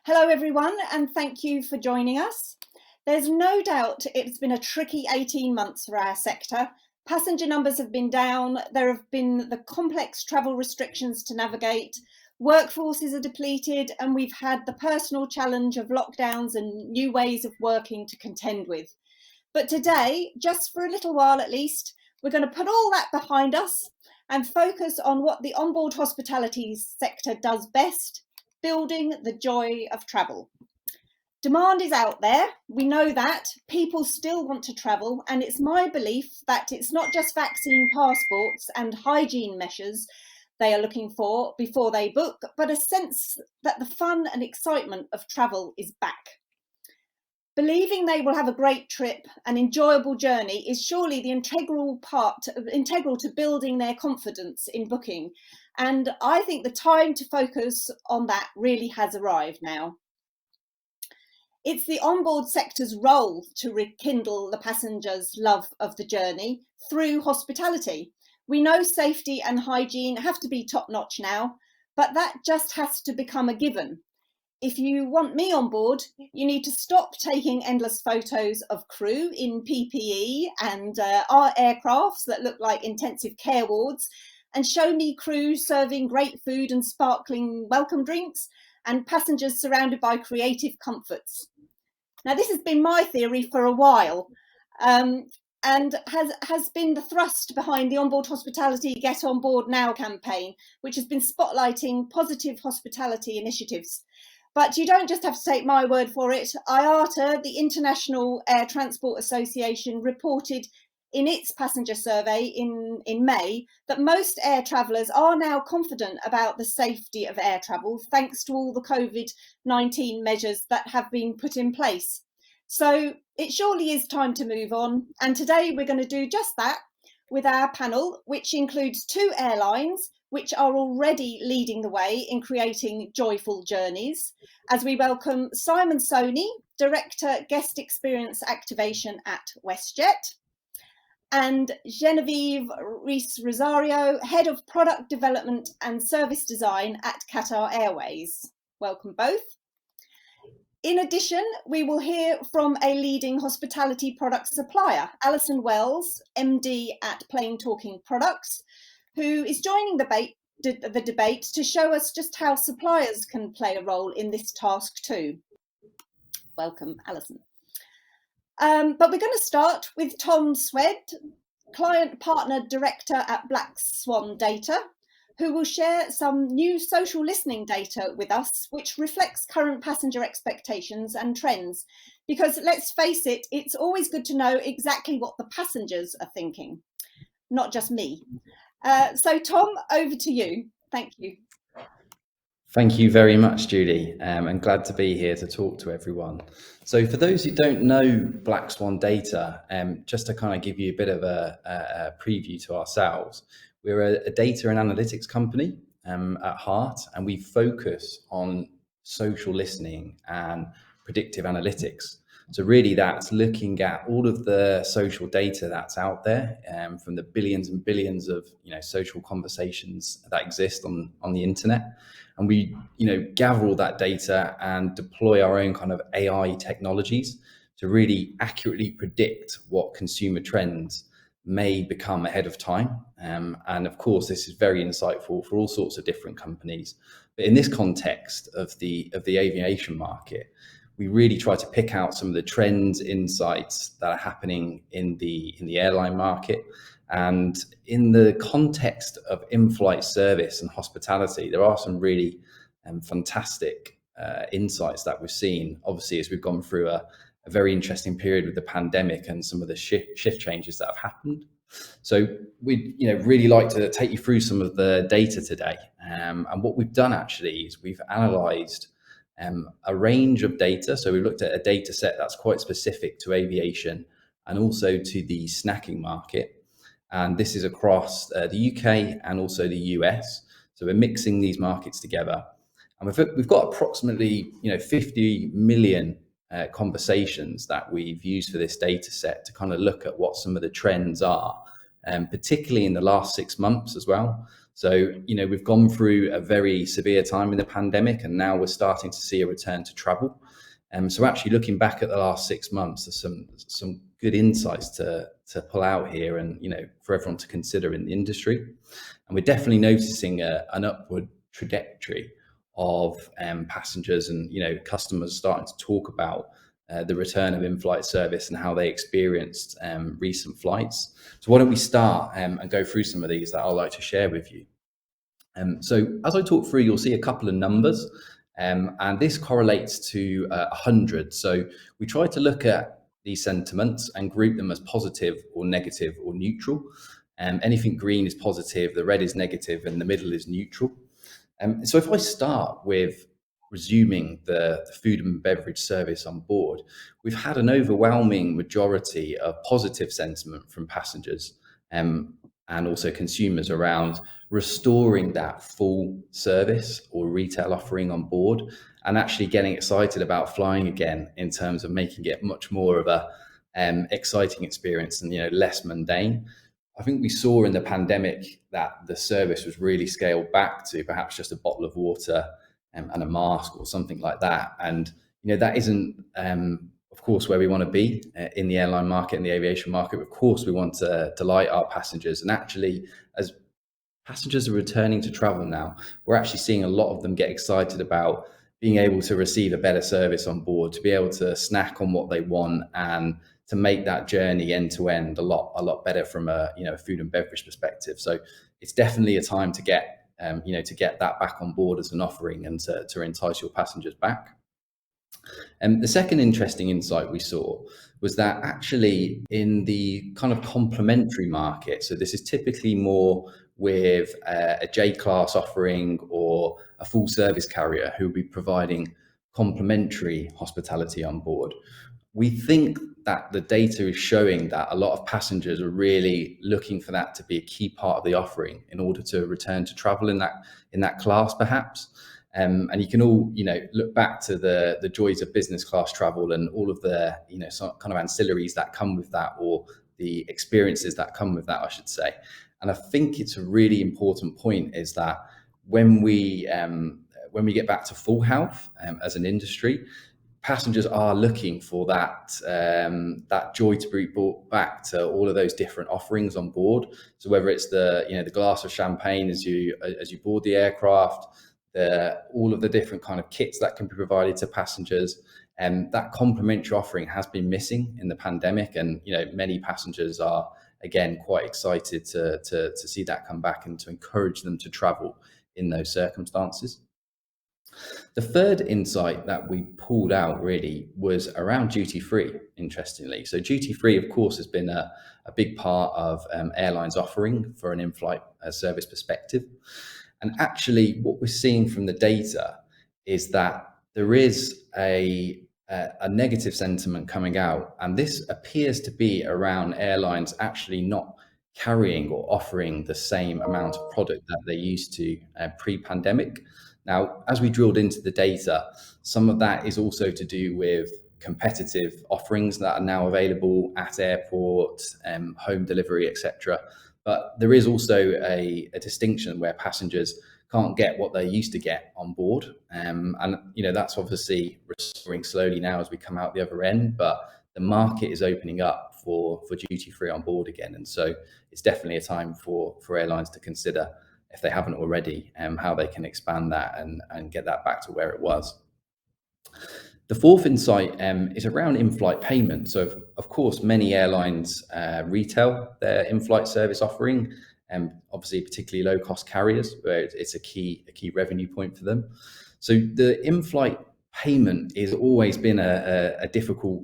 Hello everyone, and thank you for joining us. There's no doubt it's been a tricky 18 months for our sector. Passenger numbers have been down, there have been the complex travel restrictions to navigate, workforces are depleted, and we've had the personal challenge of lockdowns and new ways of working to contend with. But today, just for a little while at least, we're going to put all that behind us and focus on what the onboard hospitality sector does best: building the joy of travel. Demand is out there, we know that. People still want to travel, and it's my belief that it's not just vaccine passports and hygiene measures they are looking for before they book, but a sense that the fun and excitement of travel is back. Believing they will have a great trip, an enjoyable journey, is surely the integral to building their confidence in booking. And I think the time to focus on that really has arrived now. It's the onboard sector's role to rekindle the passengers' love of the journey through hospitality. We know safety and hygiene have to be top notch now, but that just has to become a given. If you want me on board, you need to stop taking endless photos of crew in PPE and our aircrafts that look like intensive care wards, and show me crew serving great food and sparkling welcome drinks and passengers surrounded by creative comforts. Now, this has been my theory for a while, and has been the thrust behind the Onboard Hospitality Get On Board Now campaign, which has been spotlighting positive hospitality initiatives. But you don't just have to take my word for it. IATA, the International Air Transport Association, reported in its passenger survey in May that most air travellers are now confident about the safety of air travel, thanks to all the COVID-19 measures that have been put in place. So it surely is time to move on. And today we're going to do just that with our panel, which includes two airlines which are already leading the way in creating joyful journeys, as we welcome Simon Soni, Director Guest Experience Activation at WestJet, and Genevieve Rees Rosario, Head of Product Development and Service Design at Qatar Airways. Welcome both. In addition, we will hear from a leading hospitality product supplier, Alison Wells, MD at Plain Talking Products, who is joining the debate to show us just how suppliers can play a role in this task too. Welcome, Alison. But we're going to start with Tom Swed, Client Partner Director at Black Swan Data, who will share some new social listening data with us, which reflects current passenger expectations and trends. Because let's face it, it's always good to know exactly what the passengers are thinking, not just me. So Tom, over to you. Thank you. Thank you very much, Judy. I'm glad to be here to talk to everyone. So for those who don't know Black Swan Data, just to kind of give you a bit of a preview to ourselves, we're a data and analytics company at heart, and we focus on social listening and predictive analytics. So really that's looking at all of the social data that's out there, from the billions and billions of social conversations that exist on the internet. And we gather all that data and deploy our own kind of AI technologies to really accurately predict what consumer trends may become ahead of time. And of course, this is very insightful for all sorts of different companies. But in this context of the aviation market, we really try to pick out some of the trends, insights that are happening in the airline market. And in the context of in-flight service and hospitality, there are some really fantastic insights that we've seen, obviously, as we've gone through a very interesting period with the pandemic and some of the shift changes that have happened. So we'd really like to take you through some of the data today. And what we've done actually is we've analysed a range of data. So we looked at a data set that's quite specific to aviation and also to the snacking market. And this is across the UK and also the US. So we're mixing these markets together. And we've got approximately 50 million conversations that we've used for this data set to kind of look at what some of the trends are, particularly in the last 6 months as well. So, we've gone through a very severe time in the pandemic, and now we're starting to see a return to travel. So actually looking back at the last 6 months, there's some good insights to pull out here and, for everyone to consider in the industry. And we're definitely noticing an upward trajectory of passengers and, customers starting to talk about the return of in-flight service and how they experienced recent flights. So why don't we start and go through some of these that I'd like to share with you. So as I talk through, you'll see a couple of numbers, and this correlates to 100. So we try to look at these sentiments and group them as positive or negative or neutral. Anything green is positive, the red is negative, and the middle is neutral. So if I start with resuming the food and beverage service on board, we've had an overwhelming majority of positive sentiment from passengers and also consumers around restoring that full service or retail offering on board, and actually getting excited about flying again in terms of making it much more of a exciting experience and less mundane. I think we saw in the pandemic that the service was really scaled back to perhaps just a bottle of water and a mask or something like that. And that isn't, of course, where we want to be in the airline market and the aviation market. Of course, we want to delight our passengers. And actually, as passengers are returning to travel now, we're actually seeing a lot of them get excited about being able to receive a better service on board, to be able to snack on what they want, and to make that journey end to end a lot better from a food and beverage perspective. So it's definitely a time to get to get that back on board as an offering and to entice your passengers back. And the second interesting insight we saw was that actually in the kind of complementary market, so this is typically more with a J-class offering or a full service carrier who will be providing complementary hospitality on board. We think that the data is showing that a lot of passengers are really looking for that to be a key part of the offering in order to return to travel in that class, perhaps. And you can all, look back to the joys of business class travel and all of the, some kind of ancillaries that come with that, or the experiences that come with that, I should say. And I think it's a really important point is that when we get back to full health as an industry, passengers are looking for that joy to be brought back to all of those different offerings on board. So whether it's the glass of champagne as you board the aircraft, all of the different kind of kits that can be provided to passengers, and that complimentary offering has been missing in the pandemic, and many passengers are again quite excited to see that come back and to encourage them to travel in those circumstances. The third insight that we pulled out really was around duty free, interestingly. So duty free, of course, has been a big part of airlines offering for an in-flight service perspective. And actually what we're seeing from the data is that there is a negative sentiment coming out, and this appears to be around airlines actually not carrying or offering the same amount of product that they used to pre-pandemic. Now, as we drilled into the data, some of that is also to do with competitive offerings that are now available at airports, home delivery, etc. But there is also a distinction where passengers can't get what they used to get on board. And that's obviously restoring slowly now as we come out the other end, but the market is opening up for duty free on board again. And so it's definitely a time for airlines to consider, if they haven't already, how they can expand that and get that back to where it was. The fourth insight is around in-flight payment. So, of course, many airlines retail their in-flight service offering, and obviously particularly low-cost carriers, where it's a key revenue point for them. So the in-flight payment has always been a difficult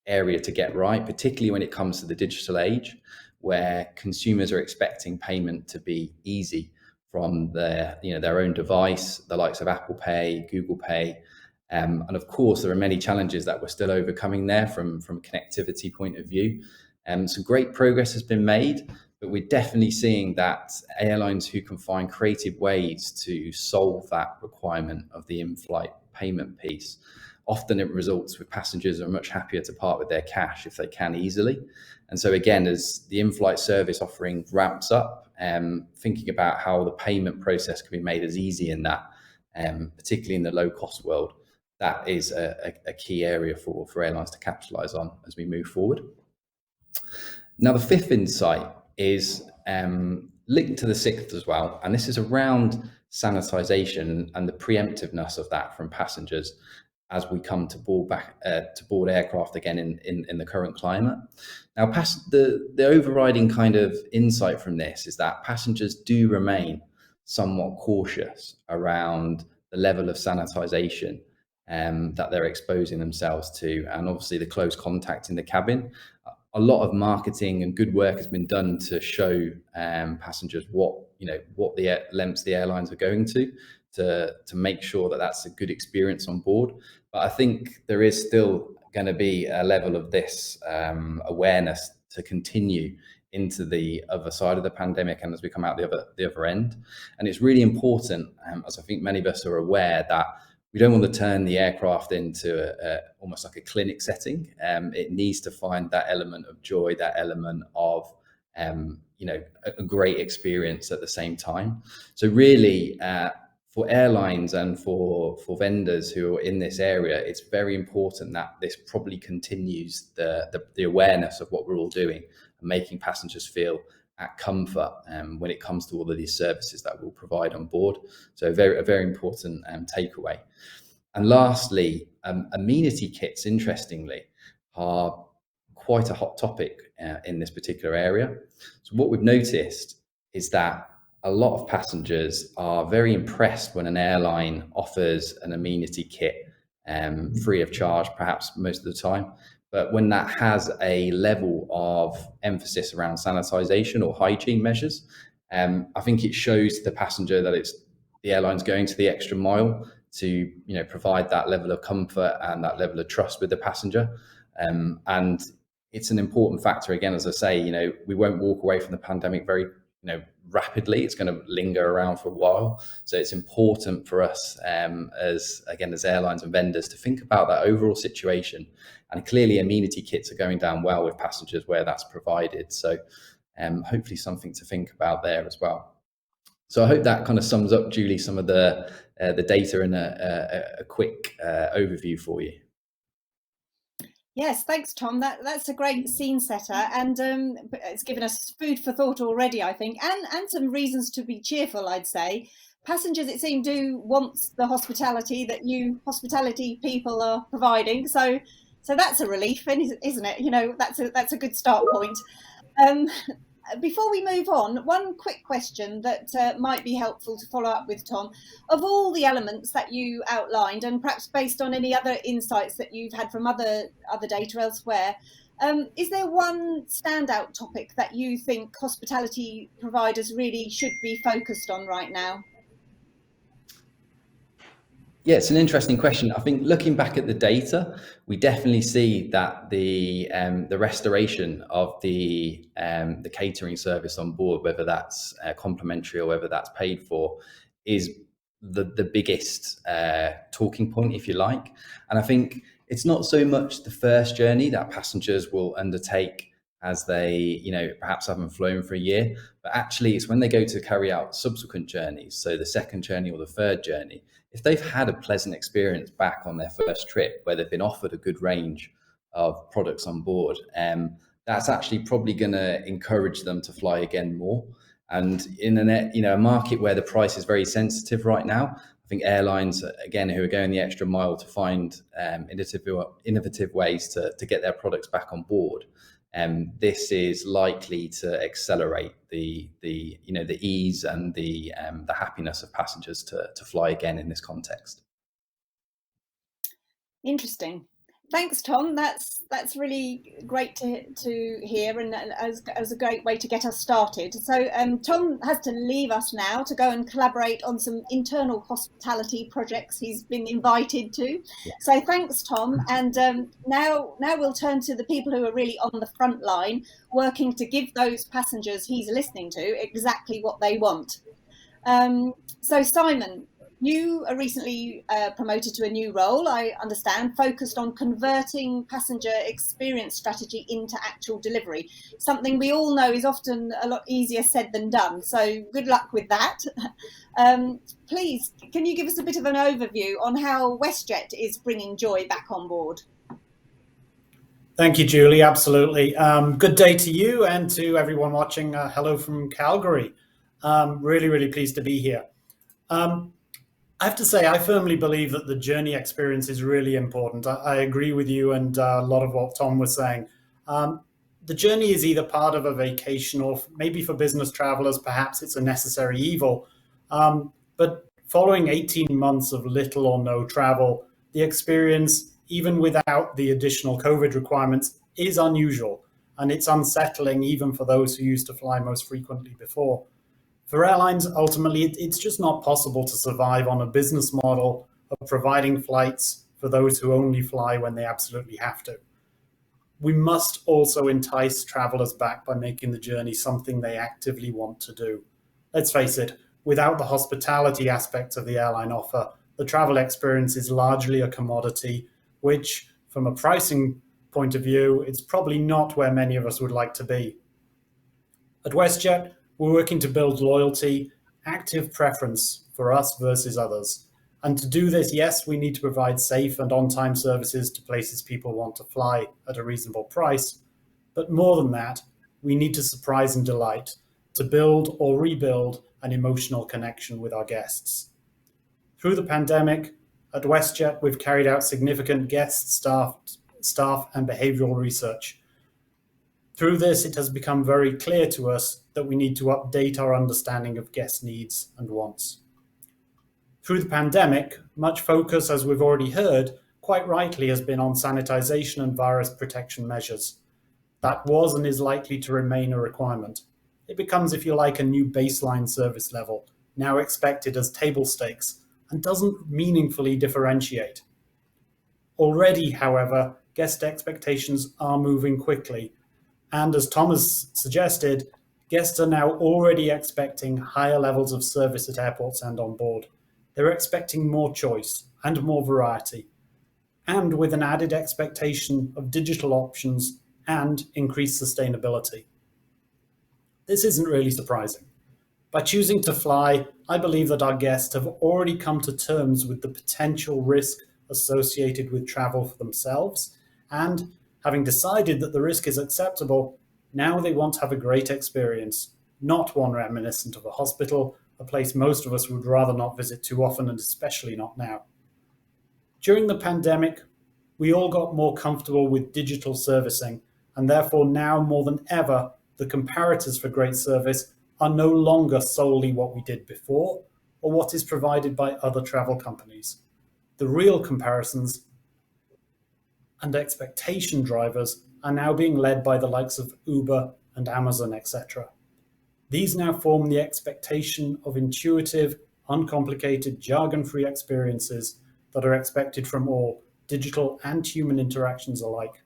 area to get right, particularly when it comes to the digital age, where consumers are expecting payment to be easy from their own device, the likes of Apple Pay, Google Pay. And of course, there are many challenges that we're still overcoming there from a connectivity point of view. Some great progress has been made, but we're definitely seeing that airlines who can find creative ways to solve that requirement of the in-flight payment piece often it results with passengers who are much happier to part with their cash if they can easily. And so again, as the in-flight service offering ramps up, thinking about how the payment process can be made as easy in that, particularly in the low-cost world, that is a key area for airlines to capitalise on as we move forward. Now, the fifth insight is linked to the sixth as well, and this is around sanitisation and the preemptiveness of that from passengers as we come to board aircraft again in the current climate. Now, the overriding kind of insight from this is that passengers do remain somewhat cautious around the level of sanitisation that they're exposing themselves to, and obviously the close contact in the cabin. A lot of marketing and good work has been done to show passengers what the lengths the airlines are going to make sure that that's a good experience on board. But I think there is still going to be a level of this awareness to continue into the other side of the pandemic and as we come out the other end. And it's really important, as I think many of us are aware, that we don't want to turn the aircraft into almost like a clinic setting. It needs to find that element of joy, that element of a great experience at the same time. So really, for airlines and for vendors who are in this area, it's very important that this probably continues the awareness of what we're all doing and making passengers feel at comfort when it comes to all of these services that we'll provide on board. So a very important takeaway. And lastly, amenity kits, interestingly, are quite a hot topic in this particular area. So what we've noticed is that a lot of passengers are very impressed when an airline offers an amenity kit free of charge, perhaps most of the time. But when that has a level of emphasis around sanitisation or hygiene measures, I think it shows to the passenger that the airline's going to the extra mile to provide that level of comfort and that level of trust with the passenger. And it's an important factor. Again, as I say, we won't walk away from the pandemic very rapidly. It's going to linger around for a while. So it's important for us as airlines and vendors to think about that overall situation. And clearly amenity kits are going down well with passengers where that's provided. So hopefully something to think about there as well. So I hope that kind of sums up, Julie, some of the data in a quick overview for you. Yes, thanks, Tom. That's a great scene setter, and it's given us food for thought already, I think, and some reasons to be cheerful, I'd say. Passengers, it seems, do want the hospitality that you hospitality people are providing. So that's a relief, isn't it? That's a good start point. Before we move on, one quick question that might be helpful to follow up with, Tom. Of all the elements that you outlined, and perhaps based on any other insights that you've had from other data elsewhere, is there one standout topic that you think hospitality providers really should be focused on right now? Yeah, it's an interesting question. I think looking back at the data, we definitely see that the restoration of the catering service on board, whether that's complimentary or whether that's paid for, is the biggest talking point, if you like. And I think it's not so much the first journey that passengers will undertake as they, perhaps haven't flown for a year, but actually it's when they go to carry out subsequent journeys, so the second journey or the third journey, if they've had a pleasant experience back on their first trip where they've been offered a good range of products on board, that's actually probably going to encourage them to fly again more. And in a market where the price is very sensitive right now, I think airlines, again, who are going the extra mile to find innovative ways to get their products back on board, this is likely to accelerate the ease and the happiness of passengers to fly again in this context. Interesting. Thanks, Tom. That's really great to hear, and as a great way to get us started. So Tom has to leave us now to go and collaborate on some internal hospitality projects he's been invited to. Yeah. So thanks, Tom. And now we'll turn to the people who are really on the front line, working to give those passengers he's listening to exactly what they want. So Simon, You are recently promoted to a new role, I understand, focused on converting passenger experience strategy into actual delivery, something we all know is often a lot easier said than done. So good luck with that. Please, can you give us a bit of an overview on how WestJet is bringing joy back on board? Thank you, Julie. Absolutely. Good day to you and to everyone watching. Hello from Calgary. Really, really pleased to be here. I have to say, I firmly believe that the journey experience is really important. I agree with you and a lot of what Tom was saying. The journey is either part of a vacation or maybe for business travelers, perhaps it's a necessary evil. But following 18 months of little or no travel, the experience, even without the additional COVID requirements, is unusual. And it's unsettling even for those who used to fly most frequently before. For airlines, ultimately, it's just not possible to survive on a business model of providing flights for those who only fly when they absolutely have to. We must also entice travelers back by making the journey something they actively want to do. Let's face it, without the hospitality aspects of the airline offer, the travel experience is largely a commodity, which, from a pricing point of view, it's probably not where many of us would like to be. At WestJet, we're working to build loyalty, active preference for us versus others. And to do this, yes, we need to provide safe and on-time services to places people want to fly at a reasonable price. But more than that, we need to surprise and delight, to build or rebuild an emotional connection with our guests. Through the pandemic, at WestJet, we've carried out significant guest, staff and behavioral research. Through this, it has become very clear to us that we need to update our understanding of guest needs and wants. Through the pandemic, much focus, as we've already heard, quite rightly has been on sanitization and virus protection measures. That was and is likely to remain a requirement. It becomes, if you like, a new baseline service level, now expected as table stakes, and doesn't meaningfully differentiate. Already, however, guest expectations are moving quickly. And as Thomas suggested, guests are now already expecting higher levels of service at airports and on board. They're expecting more choice and more variety, and with an added expectation of digital options and increased sustainability. This isn't really surprising. By choosing to fly, I believe that our guests have already come to terms with the potential risk associated with travel for themselves, and having decided that the risk is acceptable, now they want to have a great experience, not one reminiscent of a hospital, a place most of us would rather not visit too often, and especially not now. During the pandemic, we all got more comfortable with digital servicing, and therefore now more than ever, the comparators for great service are no longer solely what we did before or what is provided by other travel companies. The real comparisons and expectation drivers are now being led by the likes of Uber and Amazon, etc. These now form the expectation of intuitive, uncomplicated, jargon-free experiences that are expected from all, digital and human interactions alike.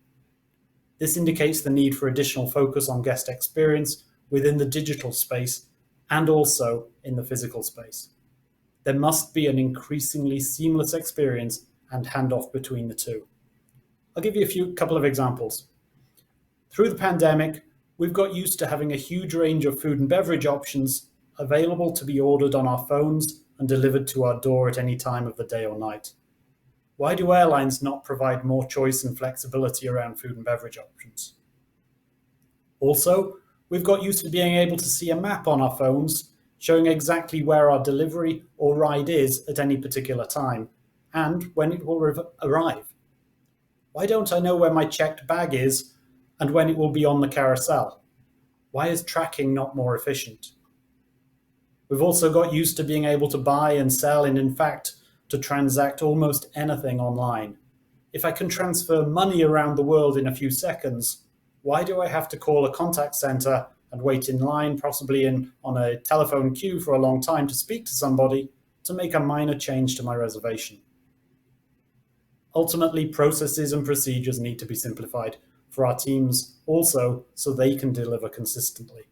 This indicates the need for additional focus on guest experience within the digital space and also in the physical space. There must be an increasingly seamless experience and handoff between the two. I'll give you a couple of examples. Through the pandemic, we've got used to having a huge range of food and beverage options available to be ordered on our phones and delivered to our door at any time of the day or night. Why do airlines not provide more choice and flexibility around food and beverage options? Also, we've got used to being able to see a map on our phones showing exactly where our delivery or ride is at any particular time and when it will arrive. Why don't I know where my checked bag is and when it will be on the carousel? Why is tracking not more efficient? We've also got used to being able to buy and sell and, in fact, to transact almost anything online. If I can transfer money around the world in a few seconds, why do I have to call a contact center and wait in line, possibly on a telephone queue for a long time to speak to somebody to make a minor change to my reservation? Ultimately, processes and procedures need to be simplified for our teams also so they can deliver consistently.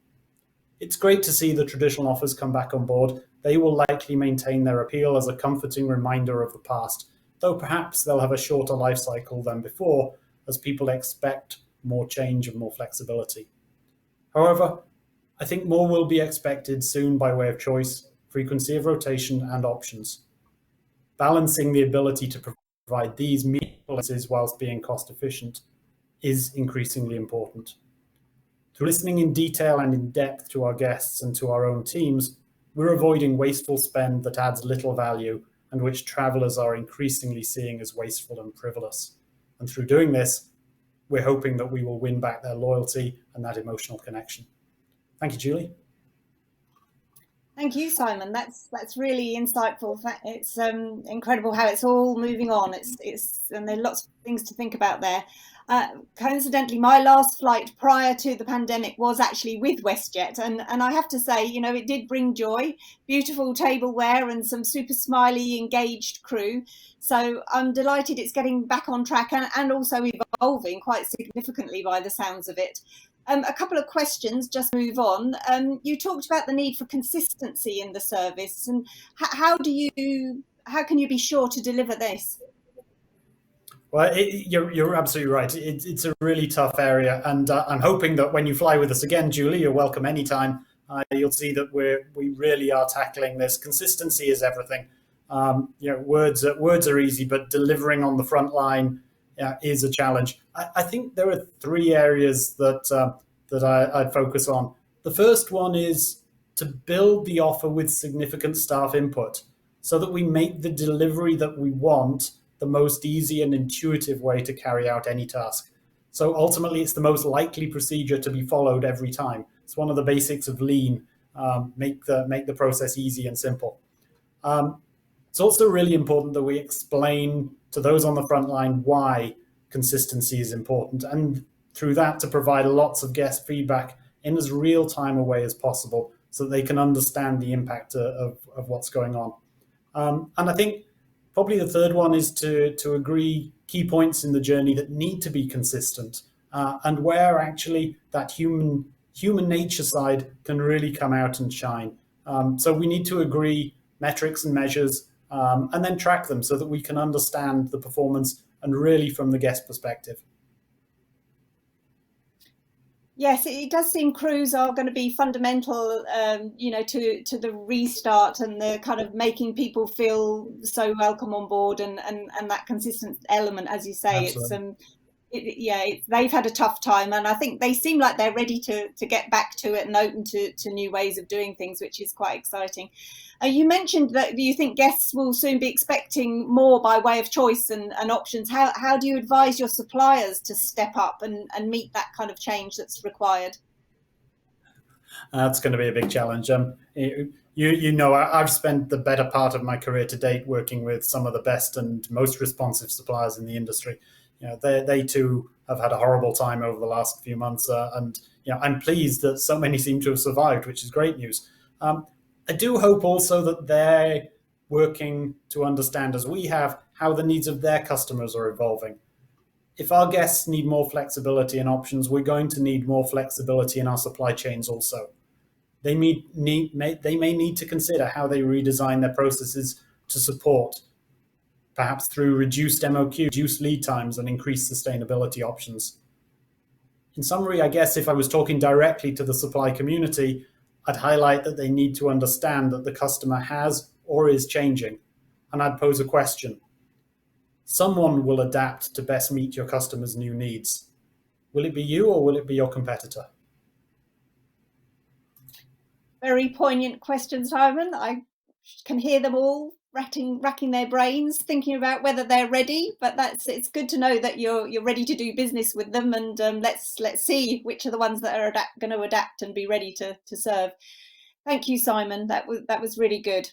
It's great to see the traditional offers come back on board, they will likely maintain their appeal as a comforting reminder of the past, though perhaps they'll have a shorter life cycle than before, as people expect more change and more flexibility. However, I think more will be expected soon by way of choice, frequency of rotation, and options. Balancing the ability to provide these meaningful services whilst being cost efficient is increasingly important. Through listening in detail and in depth to our guests and to our own teams, we're avoiding wasteful spend that adds little value and which travelers are increasingly seeing as wasteful and frivolous. And through doing this, we're hoping that we will win back their loyalty and that emotional connection. Thank you, Julie. Thank you, Simon. That's really insightful. It's incredible how it's all moving on. And there are lots of things to think about there. Coincidentally, my last flight prior to the pandemic was actually with WestJet, and I have to say, it did bring joy. Beautiful tableware and some super smiley, engaged crew. So I'm delighted it's getting back on track and also evolving quite significantly by the sounds of it. A couple of questions, just move on. You talked about the need for consistency in the service, and how can you be sure to deliver this? Well, you're absolutely right. It's a really tough area, and I'm hoping that when you fly with us again, Julie, you're welcome anytime. You'll see that we really are tackling this. Consistency is everything. Words are easy, but delivering on the front line is a challenge. I think there are three areas that I'd focus on. The first one is to build the offer with significant staff input, so that we make the delivery that we want the most easy and intuitive way to carry out any task. So ultimately, it's the most likely procedure to be followed every time. It's one of the basics of Lean. Make the process easy and simple. It's also really important that we explain to those on the front line why consistency is important, and through that to provide lots of guest feedback in as real-time a way as possible, so that they can understand the impact of what's going on. And I think probably the third one is to agree key points in the journey that need to be consistent, and where actually that human nature side can really come out and shine. So we need to agree metrics and measures, and then track them so that we can understand the performance and really from the guest perspective. Yes, it does seem crews are going to be fundamental, to the restart and the kind of making people feel so welcome on board, and that consistent element, as you say. Absolutely. They've had a tough time, and I think they seem like they're ready to get back to it and open to new ways of doing things, which is quite exciting. You mentioned that you think guests will soon be expecting more by way of choice and options. How do you advise your suppliers to step up and meet that kind of change that's required? That's going to be a big challenge. I've spent the better part of my career to date working with some of the best and most responsive suppliers in the industry. They too have had a horrible time over the last few months, and I'm pleased that so many seem to have survived, which is great news. I do hope also that they're working to understand, as we have, how the needs of their customers are evolving. If our guests need more flexibility and options, we're going to need more flexibility in our supply chains also. They may need to consider how they redesign their processes to support, perhaps through reduced MOQ, reduced lead times, and increased sustainability options. In summary, I guess if I was talking directly to the supply community, I'd highlight that they need to understand that the customer has or is changing, and I'd pose a question. Someone will adapt to best meet your customer's new needs. Will it be you, or will it be your competitor? Very poignant question, Simon. I can hear them all racking their brains, thinking about whether they're ready. But it's good to know that you're ready to do business with them, and let's see which are the ones that are going to adapt and be ready to serve. Thank you, Simon. That was really good.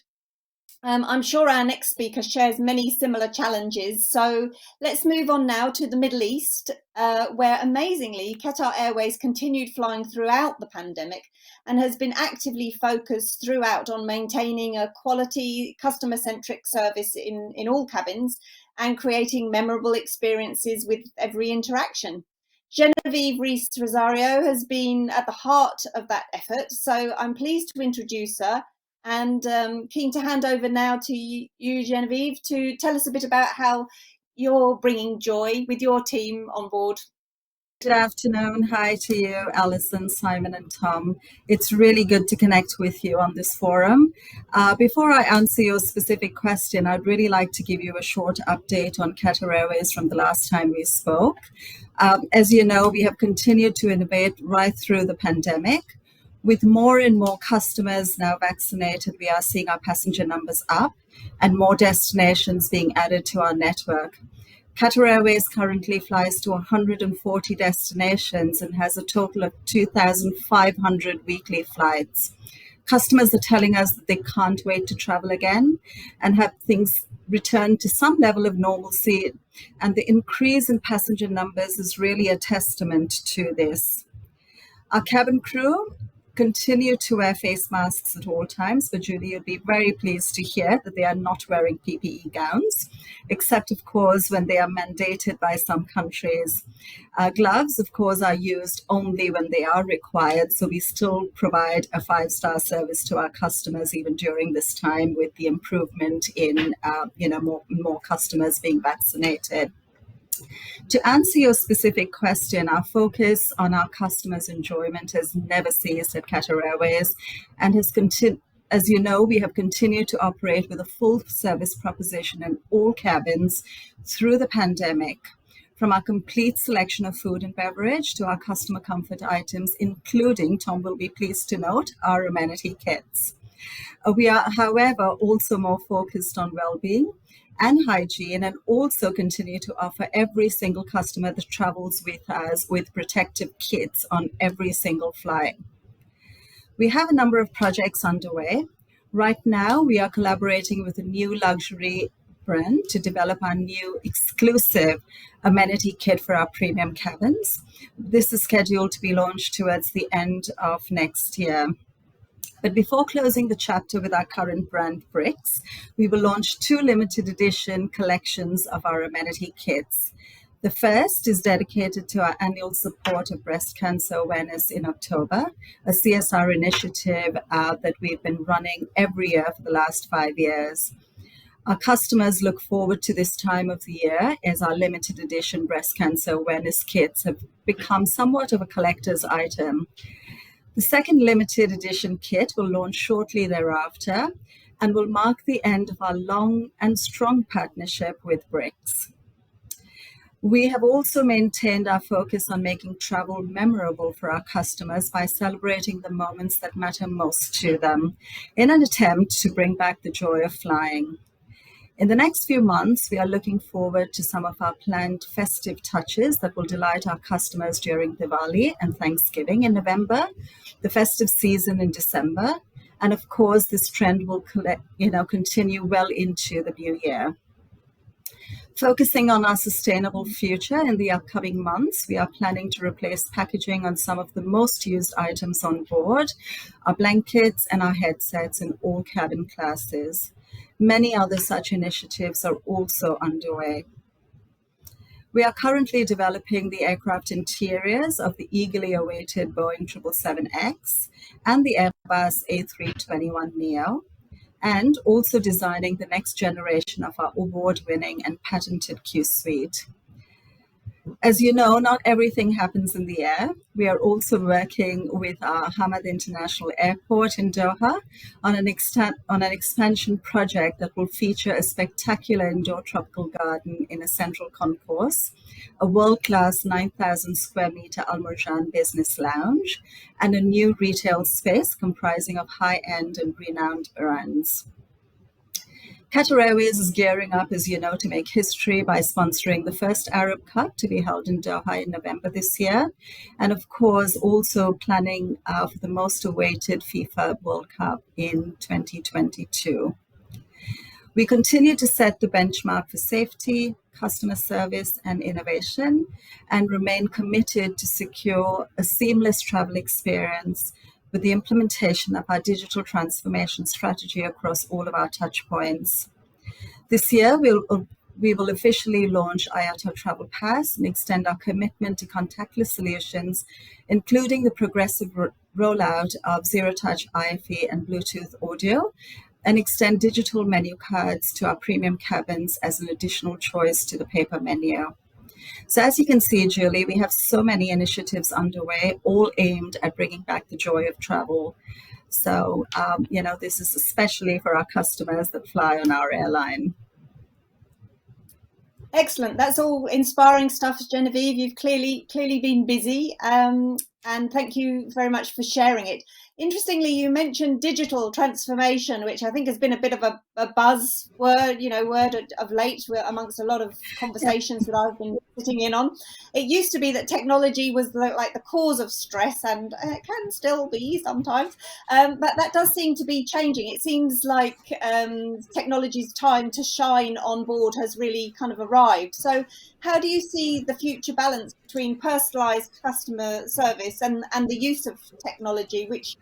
I'm sure our next speaker shares many similar challenges. So let's move on now to the Middle East, where amazingly Qatar Airways continued flying throughout the pandemic and has been actively focused throughout on maintaining a quality customer-centric service in all cabins and creating memorable experiences with every interaction. Genevieve Rees Rosario has been at the heart of that effort, so I'm pleased to introduce her. And keen to hand over now to you, Genevieve, to tell us a bit about how you're bringing joy with your team on board. Good afternoon. Hi to you, Alison, Simon, and Tom. It's really good to connect with you on this forum. Before I answer your specific question, I'd really like to give you a short update on Qatar Airways from the last time we spoke. As you know, we have continued to innovate right through the pandemic. With more and more customers now vaccinated, we are seeing our passenger numbers up and more destinations being added to our network. Qatar Airways currently flies to 140 destinations and has a total of 2,500 weekly flights. Customers are telling us that they can't wait to travel again and have things return to some level of normalcy. And the increase in passenger numbers is really a testament to this. Our cabin crew continue to wear face masks at all times, but Julie, you'll be very pleased to hear that they are not wearing PPE gowns, except, of course, when they are mandated by some countries. Gloves, of course, are used only when they are required, so we still provide a 5-star service to our customers even during this time with the improvement in more customers being vaccinated. To answer your specific question, our focus on our customers' enjoyment has never ceased at Qatar Airways and has continued. As you know, we have continued to operate with a full service proposition in all cabins through the pandemic, from our complete selection of food and beverage to our customer comfort items, including, Tom will be pleased to note, our amenity kits. We are, however, also more focused on well-being and hygiene, and also continue to offer every single customer that travels with us with protective kits on every single flight. We have a number of projects underway. Right now, we are collaborating with a new luxury brand to develop our new exclusive amenity kit for our premium cabins. This is scheduled to be launched towards the end of next year. But before closing the chapter with our current brand, Brix, we will launch 2 limited edition collections of our amenity kits. The first is dedicated to our annual support of breast cancer awareness in October, a CSR initiative that we've been running every year for the last 5 years. Our customers look forward to this time of the year as our limited edition breast cancer awareness kits have become somewhat of a collector's item. The second limited edition kit will launch shortly thereafter and will mark the end of our long and strong partnership with Brix. We have also maintained our focus on making travel memorable for our customers by celebrating the moments that matter most to them in an attempt to bring back the joy of flying. In the next few months, we are looking forward to some of our planned festive touches that will delight our customers during Diwali and Thanksgiving in November, the festive season in December, and of course, this trend will continue well into the new year. Focusing on our sustainable future in the upcoming months, we are planning to replace packaging on some of the most used items on board, our blankets and our headsets in all cabin classes. Many other such initiatives are also underway. We are currently developing the aircraft interiors of the eagerly awaited Boeing 777X and the Airbus A321neo, and also designing the next generation of our award-winning and patented Q Suite. As you know, not everything happens in the air. We are also working with our Hamad International Airport in Doha on an expansion project that will feature a spectacular indoor tropical garden in a central concourse, a world-class 9,000 square meter Al Marjan business lounge, and a new retail space comprising of high-end and renowned brands. Qatar Airways is gearing up, as you know, to make history by sponsoring the first Arab Cup to be held in Doha in November this year, and of course also planning for the most awaited FIFA World Cup in 2022. We continue to set the benchmark for safety, customer service, and innovation, and remain committed to secure a seamless travel experience with the implementation of our digital transformation strategy across all of our touch points. This year, we will officially launch IATA Travel Pass and extend our commitment to contactless solutions, including the progressive rollout of zero-touch IFE and Bluetooth audio, and extend digital menu cards to our premium cabins as an additional choice to the paper menu. So as you can see, Julie, we have so many initiatives underway, all aimed at bringing back the joy of travel. So, this is especially for our customers that fly on our airline. Excellent. That's all inspiring stuff, Genevieve. You've clearly been busy, and thank you very much for sharing it. Interestingly, you mentioned digital transformation, which I think has been a bit of a buzzword, word of late amongst a lot of conversations that I've been sitting in on. It used to be that technology was like the cause of stress, and it can still be sometimes, but that does seem to be changing. It seems like technology's time to shine on board has really kind of arrived. So how do you see the future balance between personalised customer service and the use of technology, which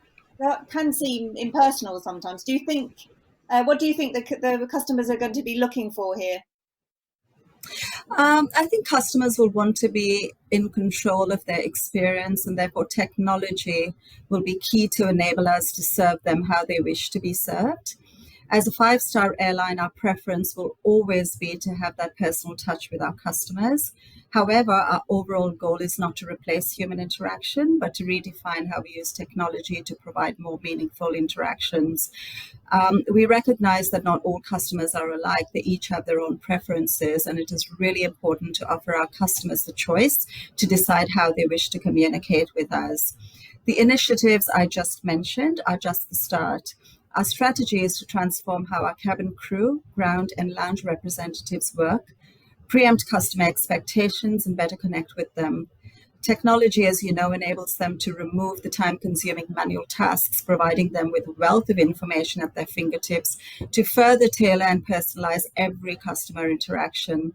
can seem impersonal sometimes? Do you think, what do you think the customers are going to be looking for here? I think customers will want to be in control of their experience, and therefore technology will be key to enable us to serve them how they wish to be served. As a five-star airline, our preference will always be to have that personal touch with our customers. However, our overall goal is not to replace human interaction, but to redefine how we use technology to provide more meaningful interactions. We recognize that not all customers are alike. They each have their own preferences, and it is really important to offer our customers the choice to decide how they wish to communicate with us. The initiatives I just mentioned are just the start. Our strategy is to transform how our cabin crew, ground and lounge representatives work, preempt customer expectations and better connect with them. Technology, as you know, enables them to remove the time-consuming manual tasks, providing them with a wealth of information at their fingertips to further tailor and personalize every customer interaction.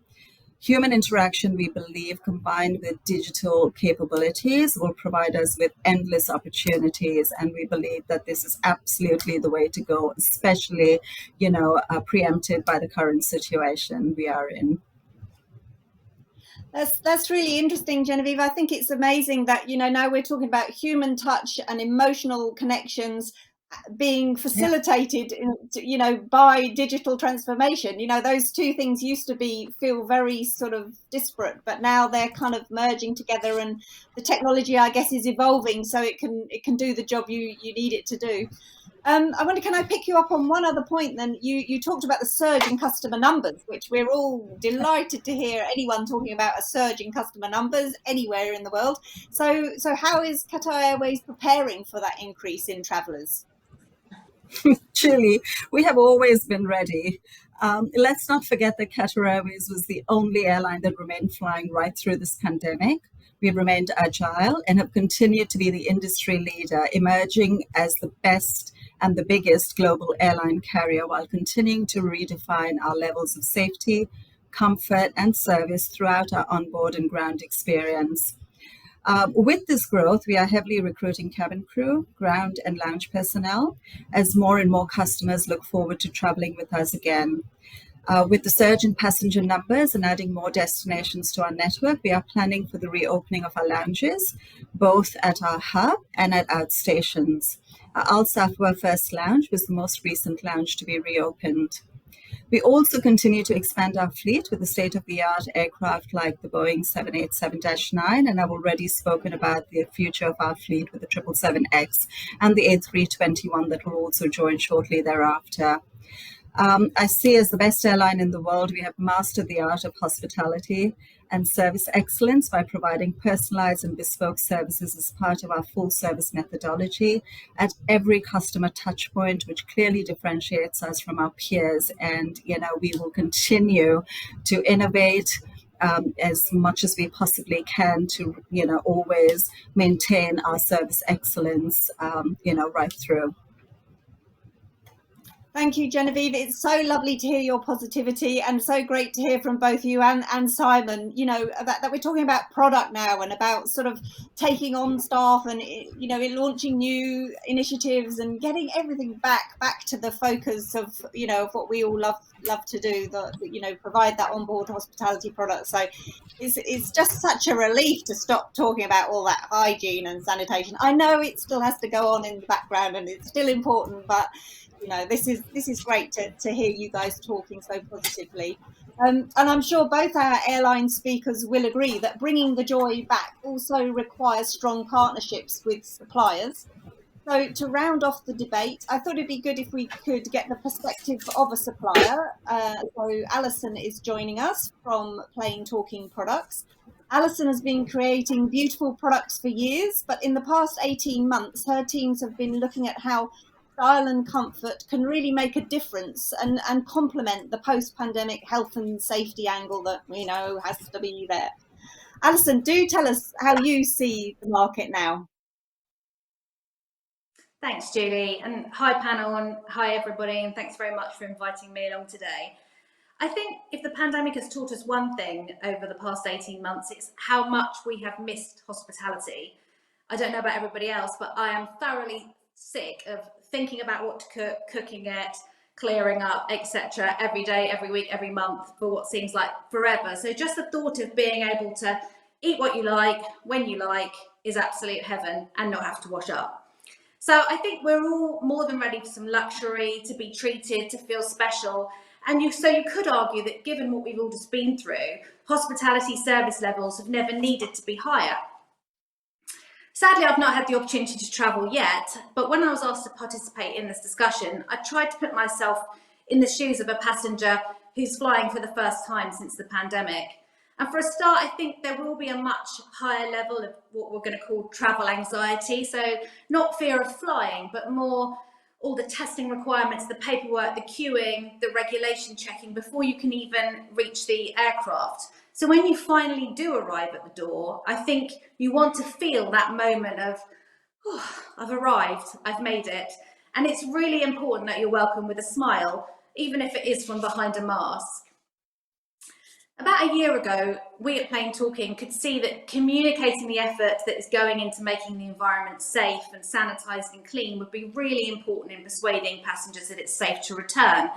Human interaction, we believe, combined with digital capabilities, will provide us with endless opportunities, and we believe that this is absolutely the way to go, especially, preempted by the current situation we are in. That's really interesting, Genevieve. I think it's amazing that, now we're talking about human touch and emotional connections being facilitated, by digital transformation. Those two things used to feel very sort of disparate, but now they're kind of merging together, and the technology, I guess, is evolving so it can do the job you need it to do. I wonder, can I pick you up on one other point then? You talked about the surge in customer numbers, which we're all delighted to hear anyone talking about a surge in customer numbers anywhere in the world. So how is Qatar Airways preparing for that increase in travellers? Julie, we have always been ready. Let's not forget that Qatar Airways was the only airline that remained flying right through this pandemic. We've remained agile and have continued to be the industry leader, emerging as the best and the biggest global airline carrier while continuing to redefine our levels of safety, comfort, and service throughout our onboard and ground experience. With this growth, we are heavily recruiting cabin crew, ground and lounge personnel, as more and more customers look forward to traveling with us again. With the surge in passenger numbers and adding more destinations to our network, we are planning for the reopening of our lounges, both at our hub and at outstations. Our Al Safwa First Lounge was the most recent lounge to be reopened. We also continue to expand our fleet with the state-of-the-art aircraft like the Boeing 787-9, and I've already spoken about the future of our fleet with the 777X and the A321 that will also join shortly thereafter. I see as the best airline in the world, we have mastered the art of hospitality and service excellence by providing personalized and bespoke services as part of our full service methodology at every customer touch point, which clearly differentiates us from our peers. And, we will continue to innovate as much as we possibly can to, always maintain our service excellence, right through. Thank you, Genevieve. It's so lovely to hear your positivity, and so great to hear from both you and Simon, you know, that we're talking about product now and about sort of taking on staff and, you know, launching new initiatives and getting everything back to the focus of, you know, of what we all love to do, you know, provide that onboard hospitality product. So it's just such a relief to stop talking about all that hygiene and sanitation. I know it still has to go on in the background and it's still important, but you know, this is great to hear you guys talking so positively. And I'm sure both our airline speakers will agree that bringing the joy back also requires strong partnerships with suppliers. So to round off the debate, I thought it'd be good if we could get the perspective of a supplier. So Alison is joining us from Plain Talking Products. Alison has been creating beautiful products for years, but in the past 18 months, her teams have been looking at how style and comfort can really make a difference and complement the post-pandemic health and safety angle that we know has to be there. Alison, do tell us how you see the market now. Thanks, Julie, and hi panel, and hi everybody, and thanks very much for inviting me along today. I think if the pandemic has taught us one thing over the past 18 months, it's how much we have missed hospitality. I don't know about everybody else, but I am thoroughly sick of thinking about what to cook, cooking it, clearing up, etc. every day, every week, every month for what seems like forever. So just the thought of being able to eat what you like, when you like, is absolute heaven, and not have to wash up. So I think we're all more than ready for some luxury, to be treated, to feel special. And so you could argue that given what we've all just been through, hospitality service levels have never needed to be higher. Sadly, I've not had the opportunity to travel yet, but when I was asked to participate in this discussion, I tried to put myself in the shoes of a passenger who's flying for the first time since the pandemic. And for a start, I think there will be a much higher level of what we're going to call travel anxiety. So not fear of flying, but more all the testing requirements, the paperwork, the queuing, the regulation checking before you can even reach the aircraft. So when you finally do arrive at the door, I think you want to feel that moment of, oh, I've arrived, I've made it. And it's really important that you're welcomed with a smile, even if it is from behind a mask. About a year ago, we at Plain Talking could see that communicating the effort that is going into making the environment safe and sanitised and clean would be really important in persuading passengers that it's safe to return.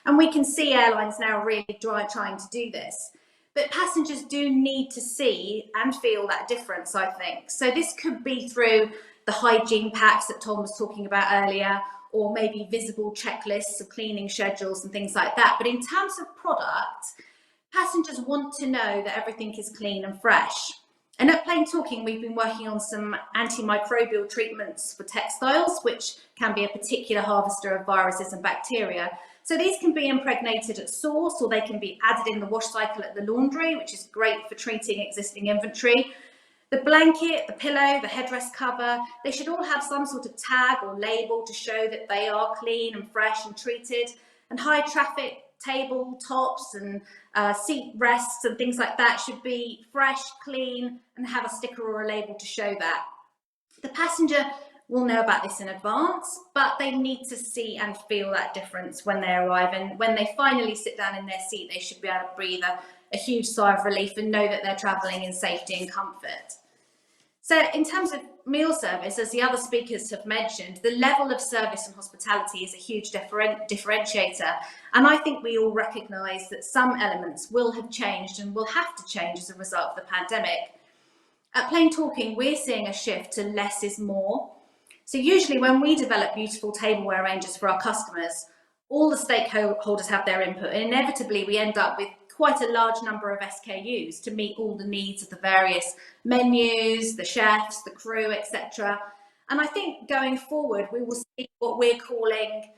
And we can see airlines now really trying to do this. But passengers do need to see and feel that difference, I think. So this could be through the hygiene packs that Tom was talking about earlier, or maybe visible checklists of cleaning schedules and things like that. But in terms of product, passengers want to know that everything is clean and fresh. And at Plain Talking, we've been working on some antimicrobial treatments for textiles, which can be a particular harvester of viruses and bacteria. So these can be impregnated at source, or they can be added in the wash cycle at the laundry, which is great for treating existing inventory. The blanket, the pillow, the headrest cover, they should all have some sort of tag or label to show that they are clean and fresh and treated. And high traffic table tops and seat rests and things like that should be fresh, clean, and have a sticker or a label to show that. The passenger will know about this in advance, but they need to see and feel that difference when they arrive. And when they finally sit down in their seat, they should be able to breathe a huge sigh of relief and know that they're traveling in safety and comfort. So in terms of meal service, as the other speakers have mentioned, the level of service and hospitality is a huge differentiator. And I think we all recognise that some elements will have changed and will have to change as a result of the pandemic. At Plain Talking, we're seeing a shift to less is more. So usually when we develop beautiful tableware ranges for our customers, all the stakeholders have their input, and inevitably we end up with quite a large number of SKUs to meet all the needs of the various menus, the chefs, the crew, etc. And I think going forward, we will see what we're calling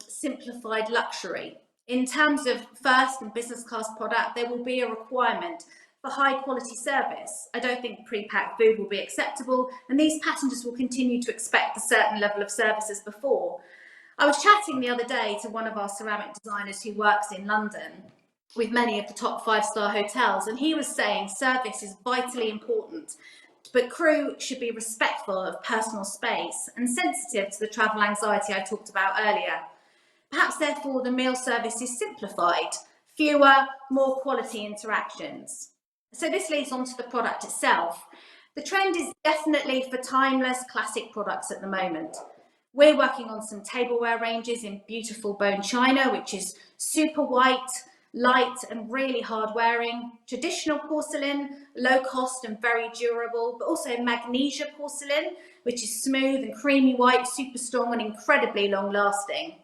simplified luxury. In terms of first and business class product, there will be a requirement for high quality service. I don't think pre-packed food will be acceptable, and these passengers will continue to expect a certain level of service as before. I was chatting the other day to one of our ceramic designers who works in London with many of the top 5-star hotels, and he was saying service is vitally important, but crew should be respectful of personal space and sensitive to the travel anxiety I talked about earlier. Perhaps therefore the meal service is simplified, fewer, more quality interactions. So this leads on to the product itself. The trend is definitely for timeless classic products at the moment. We're working on some tableware ranges in beautiful bone china, which is super white, light and really hard wearing, traditional porcelain, low cost and very durable, but also magnesia porcelain, which is smooth and creamy white, super strong and incredibly long lasting.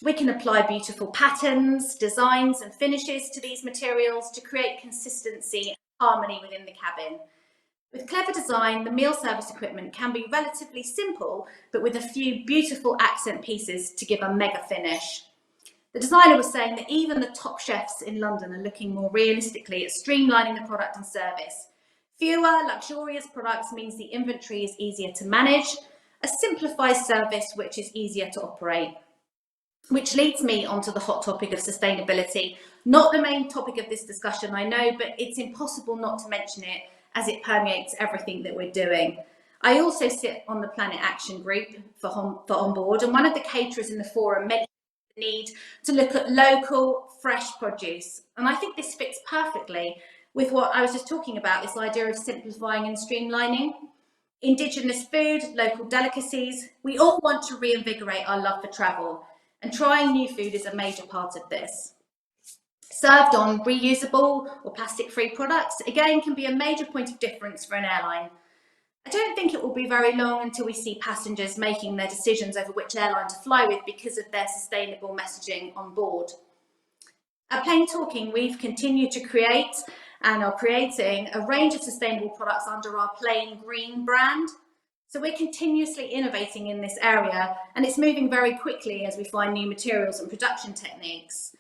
We can apply beautiful patterns, designs and finishes to these materials to create consistency and harmony within the cabin. With clever design, the meal service equipment can be relatively simple, but with a few beautiful accent pieces to give a mega finish. The designer was saying that even the top chefs in London are looking more realistically at streamlining the product and service. Fewer luxurious products means the inventory is easier to manage, a simplified service which is easier to operate. Which leads me onto the hot topic of sustainability. Not the main topic of this discussion, I know, but it's impossible not to mention it as it permeates everything that we're doing. I also sit on the Planet Action Group for On Board, and one of the caterers in the forum mentioned the need to look at local, fresh produce. And I think this fits perfectly with what I was just talking about, this idea of simplifying and streamlining. Indigenous food, local delicacies, we all want to reinvigorate our love for travel, and trying new food is a major part of this. Served on reusable or plastic-free products, again, can be a major point of difference for an airline. I don't think it will be very long until we see passengers making their decisions over which airline to fly with because of their sustainable messaging on board. At Plain Talking, we've continued to create and are creating a range of sustainable products under our Plain Green brand. So we're continuously innovating in this area, and it's moving very quickly as we find new materials and production techniques.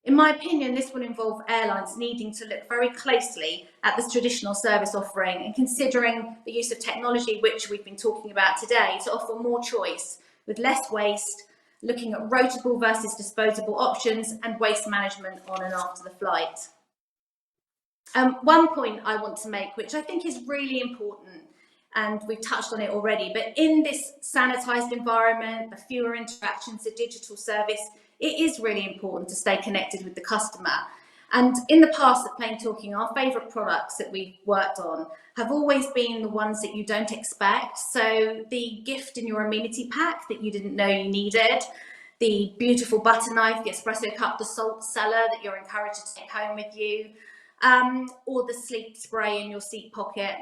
In my opinion, this will involve airlines needing to look very closely at this traditional service offering and considering the use of technology, which we've been talking about today, to offer more choice with less waste, looking at rotable versus disposable options and waste management on and after the flight. One point I want to make, which I think is really important, and we've touched on it already, but in this sanitized environment, the fewer interactions, the digital service, it is really important to stay connected with the customer. And in the past at Plain Talking, our favourite products that we've worked on have always been the ones that you don't expect. So the gift in your amenity pack that you didn't know you needed, the beautiful butter knife, the espresso cup, the salt cellar that you're encouraged to take home with you, or the sleep spray in your seat pocket.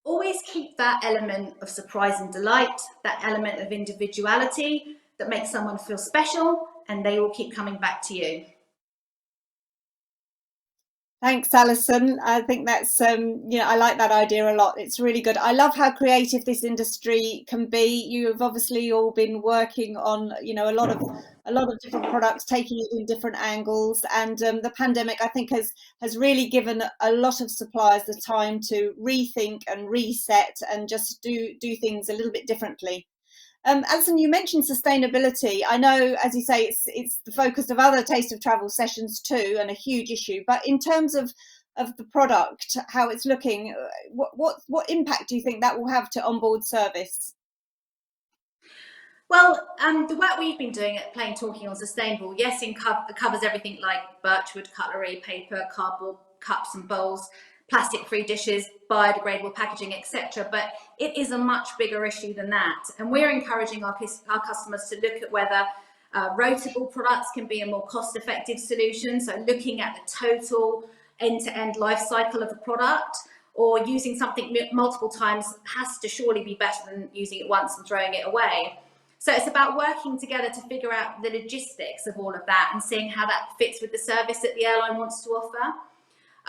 Always keep that element of surprise and delight, that element of individuality that makes someone feel special, and they will keep coming back to you. Thanks, Alison. I think that's, I like that idea a lot. It's really good. I love how creative this industry can be. You've obviously all been working on, a lot of different products, taking it in different angles. And the pandemic, I think, has really given a lot of suppliers the time to rethink and reset and just do things a little bit differently. Alison, you mentioned sustainability. I know, as you say, it's the focus of other Taste of Travel sessions too, and a huge issue. But in terms of the product, how it's looking, what impact do you think that will have to onboard service? Well, the work we've been doing at Plain Talking on sustainable, yes, covers everything like birchwood cutlery, paper, cardboard cups and bowls, plastic-free dishes, biodegradable packaging, etc. But it is a much bigger issue than that. And we're encouraging our customers to look at whether rotable products can be a more cost-effective solution. So looking at the total end-to-end life cycle of a product, or using something multiple times has to surely be better than using it once and throwing it away. So it's about working together to figure out the logistics of all of that and seeing how that fits with the service that the airline wants to offer.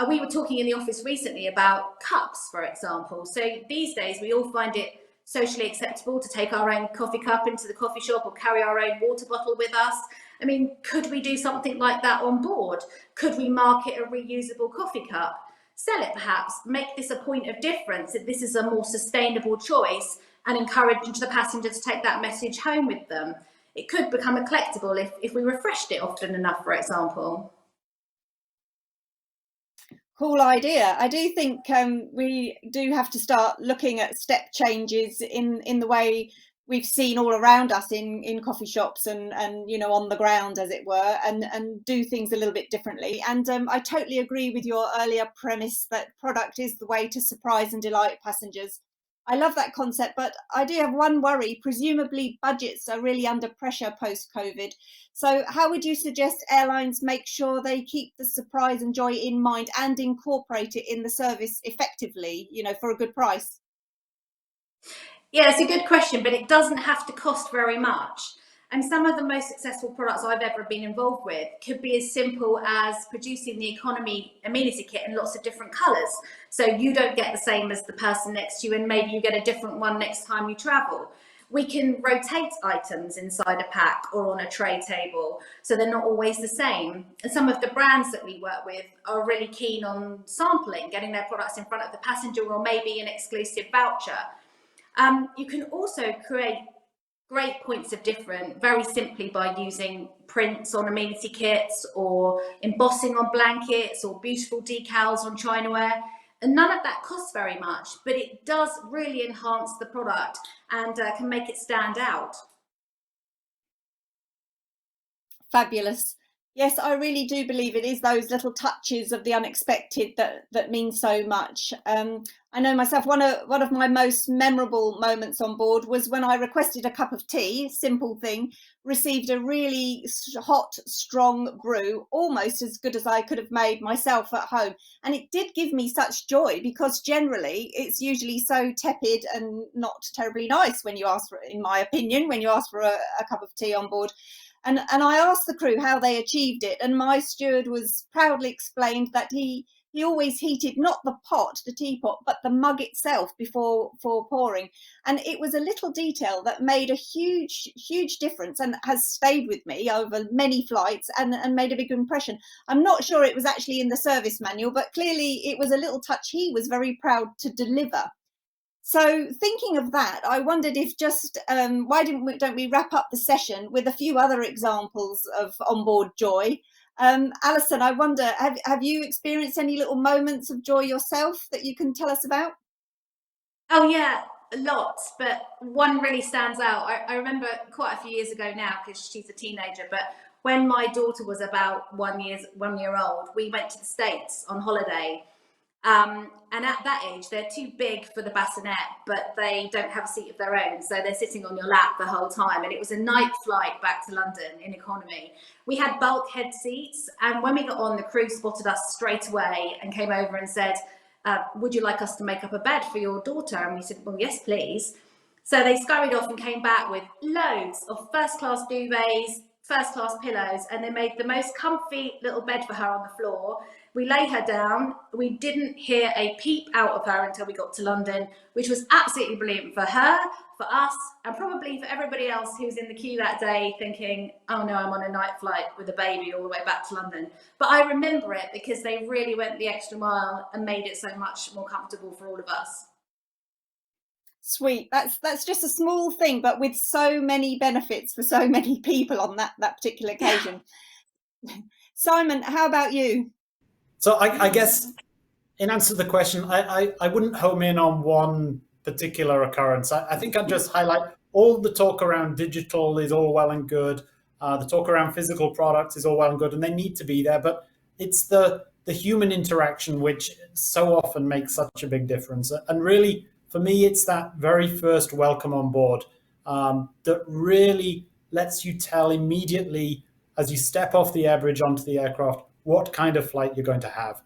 We were talking in the office recently about cups, for example. So these days we all find it socially acceptable to take our own coffee cup into the coffee shop or carry our own water bottle with us. I mean, could we do something like that on board? Could we market a reusable coffee cup? Sell it perhaps, make this a point of difference, that this is a more sustainable choice, and encourage the passenger to take that message home with them. It could become a collectible if we refreshed it often enough, for example. Cool idea. I do think we do have to start looking at step changes in the way we've seen all around us in coffee shops and you know, on the ground, as it were, and do things a little bit differently. And I totally agree with your earlier premise that product is the way to surprise and delight passengers. I love that concept, but I do have one worry. Presumably budgets are really under pressure post-COVID. So how would you suggest airlines make sure they keep the surprise and joy in mind and incorporate it in the service effectively, you know, for a good price? Yeah, it's a good question, but it doesn't have to cost very much. And some of the most successful products I've ever been involved with could be as simple as producing the economy amenity kit in lots of different colours. So you don't get the same as the person next to you, and maybe you get a different one next time you travel. We can rotate items inside a pack or on a tray table, so they're not always the same. And some of the brands that we work with are really keen on sampling, getting their products in front of the passenger, or maybe an exclusive voucher. You can also create great points of difference very simply by using prints on amenity kits, or embossing on blankets, or beautiful decals on chinaware. And none of that costs very much, but it does really enhance the product and can make it stand out. Fabulous. Yes, I really do believe it is those little touches of the unexpected that mean so much. I know myself, one of my most memorable moments on board was when I requested a cup of tea, simple thing, received a really hot, strong brew, almost as good as I could have made myself at home. And it did give me such joy, because generally it's usually so tepid and not terribly nice when you ask for, in my opinion, when you ask for a cup of tea on board. And I asked the crew how they achieved it, and my steward was proudly explained that he always heated not the pot, the teapot, but the mug itself before pouring. And it was a little detail that made a huge difference, and has stayed with me over many flights and made a big impression. I'm not sure it was actually in the service manual, but clearly it was a little touch he was very proud to deliver. So thinking of that, I wondered if just why don't we wrap up the session with a few other examples of onboard joy? Alison, I wonder, have you experienced any little moments of joy yourself that you can tell us about? Oh yeah, lots, but one really stands out. I remember quite a few years ago now, because she's a teenager, but when my daughter was about 1 year old, we went to the States on holiday. And at that age, they're too big for the bassinet, but they don't have a seat of their own. So they're sitting on your lap the whole time. And it was a night flight back to London in economy. We had bulkhead seats. And when we got on, the crew spotted us straight away and came over and said, would you like us to make up a bed for your daughter? And we said, well, yes, please. So they scurried off and came back with loads of first-class duvets, first-class pillows, and they made the most comfy little bed for her on the floor. We lay her down. We didn't hear a peep out of her until we got to London, which was absolutely brilliant for her, for us, and probably for everybody else who was in the queue that day thinking, oh no, I'm on a night flight with a baby all the way back to London. But I remember it because they really went the extra mile and made it so much more comfortable for all of us. Sweet. That's just a small thing, but with so many benefits for so many people on that particular occasion. Simon, how about you? So I guess in answer to the question, I wouldn't home in on one particular occurrence. I think I'd just highlight all the talk around digital is all well and good. The talk around physical products is all well and good, and they need to be there. But it's the human interaction which so often makes such a big difference. And really, for me, it's that very first welcome on board that really lets you tell immediately as you step off the air bridge onto the aircraft what kind of flight you're going to have.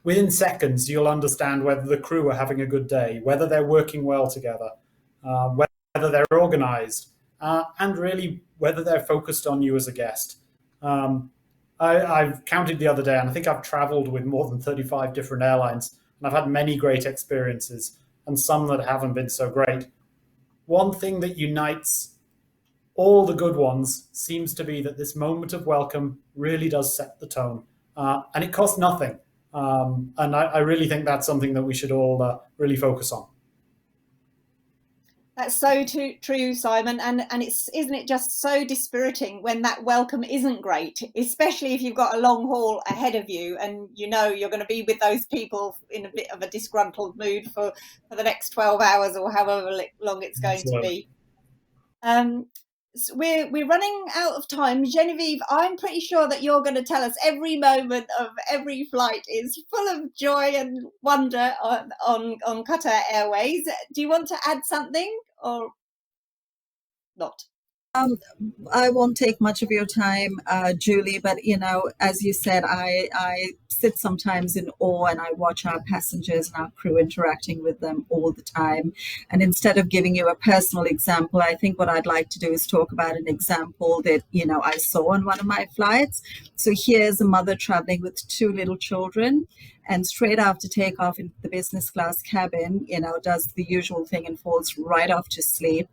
Within seconds, you'll understand whether the crew are having a good day, whether they're working well together, whether they're organized, and really whether they're focused on you as a guest. I've counted the other day, and I think I've traveled with more than 35 different airlines, and I've had many great experiences and some that haven't been so great. One thing that unites all the good ones seems to be that this moment of welcome really does set the tone, and it costs nothing. And I really think that's something that we should all really focus on. That's so true, Simon, and isn't it just so dispiriting when that welcome isn't great, especially if you've got a long haul ahead of you and you know you're going to be with those people in a bit of a disgruntled mood for the next 12 hours or however long it's going to be. So we're running out of time. Genevieve, I'm pretty sure that you're going to tell us every moment of every flight is full of joy and wonder on Qatar Airways. Do you want to add something or not? I won't take much of your time, Julie, but as you said, I sit sometimes in awe and I watch our passengers and our crew interacting with them all the time. And instead of giving you a personal example, I think what I'd like to do is talk about an example that, I saw on one of my flights. So here's a mother traveling with 2 little children, and straight after takeoff into the business class cabin, does the usual thing and falls right off to sleep.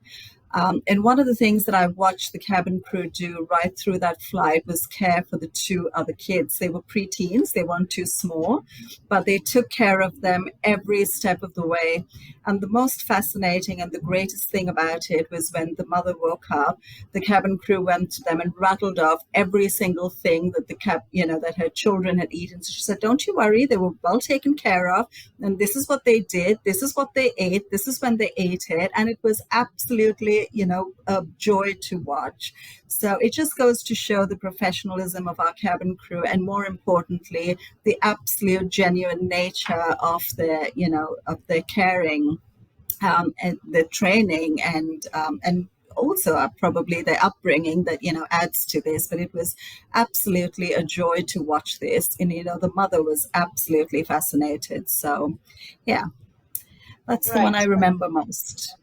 And one of the things that I watched the cabin crew do right through that flight was care for the 2 other kids. They were preteens, they weren't too small, but they took care of them every step of the way. And the most fascinating and the greatest thing about it was when the mother woke up, the cabin crew went to them and rattled off every single thing that that her children had eaten. So she said, "Don't you worry, they were well taken care of. And this is what they did. This is what they ate. This is when they ate it." And it was absolutely, a joy to watch. So it just goes to show the professionalism of our cabin crew, and more importantly, the absolute genuine nature of their caring, and the training, and also probably their upbringing that adds to this. But it was absolutely a joy to watch this, and the mother was absolutely fascinated. So yeah, that's the one I remember most.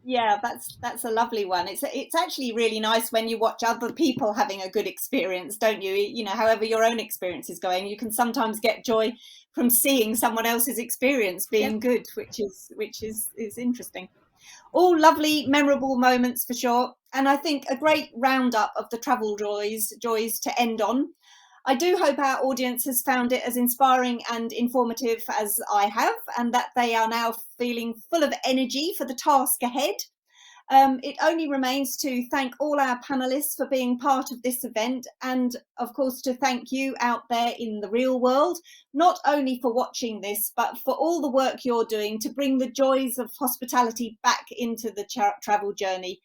Yeah, that's a lovely one. It's actually really nice when you watch other people having a good experience, don't you? However your own experience is going, you can sometimes get joy from seeing someone else's experience being good, which is interesting. All lovely, memorable moments for sure, and I think a great roundup of the travel joys to end on. I do hope our audience has found it as inspiring and informative as I have, and that they are now feeling full of energy for the task ahead. It only remains to thank all our panelists for being part of this event, and of course to thank you out there in the real world, not only for watching this, but for all the work you're doing to bring the joys of hospitality back into the travel journey.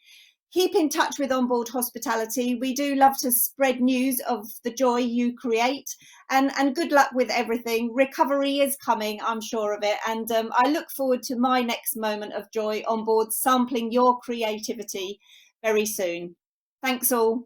Keep in touch with Onboard Hospitality. We do love to spread news of the joy you create, and good luck with everything. Recovery is coming, I'm sure of it. And I look forward to my next moment of joy on board, sampling your creativity very soon. Thanks all.